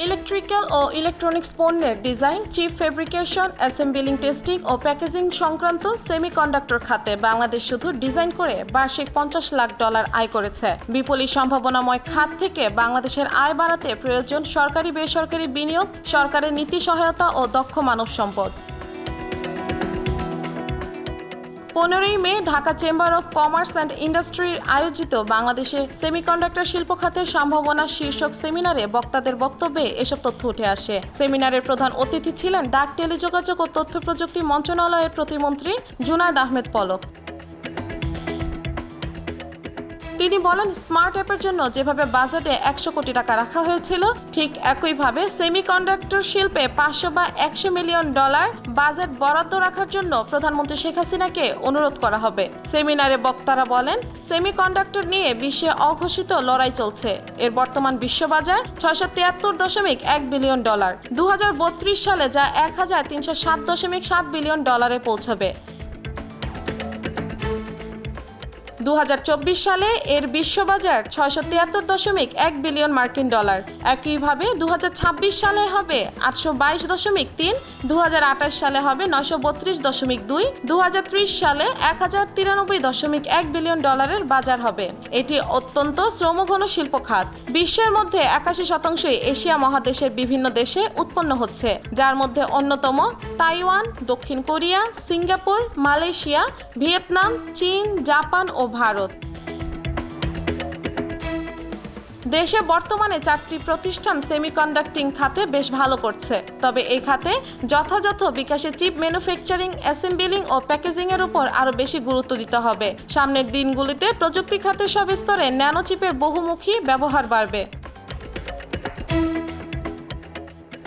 Electrical ও electronics পণ্যের design, chip fabrication, assembling, testing ও প্যাকেজিং সংক্রান্ত সেমিকন্ডাক্টর খাতে বাংলাদেশ শুধু ডিজাইন করে বার্ষিক $50 লাখ আয় করেছে। বিপুল সম্ভাবনাময় খাত থেকে বাংলাদেশের আয় বাড়াতে প্রয়োজন সরকারি বেসরকারি বিনিয়োগ, সরকারের নীতি সহায়তা ও দক্ষ মানব সম্পদ। 15 May Dhaka chamber of commerce and ইন্ডাস্ট্রির আয়োজিত বাংলাদেশে সেমিকন্ডাক্টর শিল্প খাতের সম্ভাবনা শীর্ষক সেমিনারে বক্তাদের বক্তব্যে এসব তথ্য উঠে আসে। সেমিনারের প্রধান অতিথি ছিলেন ডাক, টেলিযোগাযোগ ও তথ্য প্রযুক্তি মন্ত্রণালয়ের প্রতিমন্ত্রী জুনায়েদ আহমেদ পলক। তিনি বলেন, স্মার্ট অ্যাপের জন্য যেভাবে বাজেটে 100 কোটি টাকা রাখা হয়েছিল, ঠিক একইভাবে সেমিকন্ডাক্টর শিল্পে 500 বা 100 মিলিয়ন ডলার বাজেট বরাদ্দ রাখার জন্য প্রধানমন্ত্রী শেখ হাসিনাকে অনুরোধ করা হবে। সেমিনারে বক্তারা বলেন, সেমিকন্ডাক্টর নিয়ে বিশ্বে অঘোষিত লড়াই চলছে। এর বর্তমান বিশ্ববাজার $673.1 বিলিয়ন। 2032 সালে যা $1307.7 বিলিয়ন পৌঁছাবে। 2024 সালে এর বিশ্ববাজার $673.1 বিলিয়ন মার্কিন ডলার। একইভাবে 2026 সালে হবে 822.3, 2028 সালে হবে 932.2, 2030 সালে $1093.1 বিলিয়ন বাজার হবে। এটি অত্যন্ত শ্রমঘন শিল্প খাত। বিশ্বের মধ্যে 81% এশিয়া মহাদেশের বিভিন্ন দেশে উৎপন্ন হচ্ছে, যার মধ্যে অন্যতম তাইওয়ান, দক্ষিণ কোরিয়া, সিঙ্গাপুর, মালয়েশিয়া, ভিয়েতনাম, চীন, জাপান ও ভারত। দেশে বর্তমানে 4টি প্রতিষ্ঠান সেমিকন্ডাক্টিং খাতে বেশ ভালো করছে। তবে এই খাতে যথাযথ বিকাশে চিপ ম্যানুফ্যাকচারিং, অ্যাসেম্বলিং ও প্যাকেজিং এর উপর আরো বেশি গুরুত্ব দিতে হবে। সামনের দিনগুলিতে প্রযুক্তি খাতের সব স্তরে ন্যানো চিপের বহুমুখী ব্যবহার বাড়বে।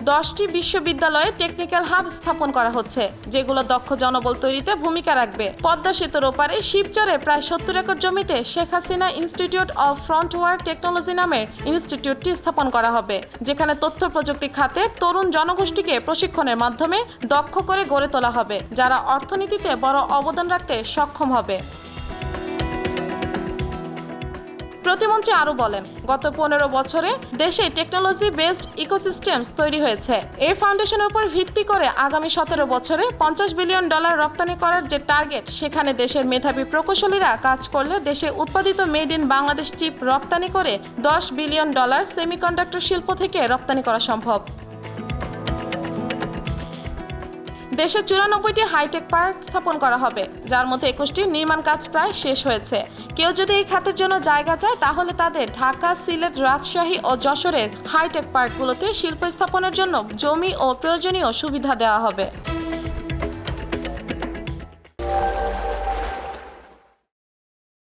10টি বিশ্ববিদ্যালয়ে টেকনিক্যাল হাব স্থাপন করা হচ্ছে, যেগুলো দক্ষ জনবল তৈরিতে ভূমিকা রাখবে। পদ্মা সেতুর ওপারে শিবচরে প্রায় 70 একর জমিতে Sheikh Hasina institute of frontier technology নামের ইনস্টিটিউটটি স্থাপন করা হবে, যেখানে তথ্য প্রযুক্তি খাতে তরুণ জনগোষ্ঠীকে প্রশিক্ষণের মাধ্যমে দক্ষ করে গড়ে তোলা হবে, যারা অর্থনীতিতে বড় অবদান রাখতে সক্ষম হবে। প্রতিমন্ত্রী আরও বলেন, গত 15 বছরে দেশে টেকনোলজি বেসড ইকোসিস্টেমস তৈরি হয়েছে। এই ফাউন্ডেশনের উপর ভিত্তি করে আগামী 17 বছরে $50 বিলিয়ন রপ্তানি করার যে টার্গেট, সেখানে দেশের মেধাবী প্রকৌশলীরা কাজ করলে দেশে উৎপাদিত মেড ইন বাংলাদেশ চিপ রপ্তানি করে $10 বিলিয়ন সেমিকন্ডাক্টর শিল্প থেকে রপ্তানি করা সম্ভব। দেশে 94টি হাইটেক পার্ক স্থাপন করা হবে, যার মধ্যে 21টির নির্মাণ কাজ প্রায় শেষ হয়েছে। কেউ যদি এই খাতের জন্য জায়গা চায়, তাহলে তাদের ঢাকা, সিলেট, রাজশাহী ও যশোরের হাইটেক পার্কগুলোতে শিল্প স্থাপনের জন্য জমি ও প্রয়োজনীয় সুবিধা দেওয়া হবে।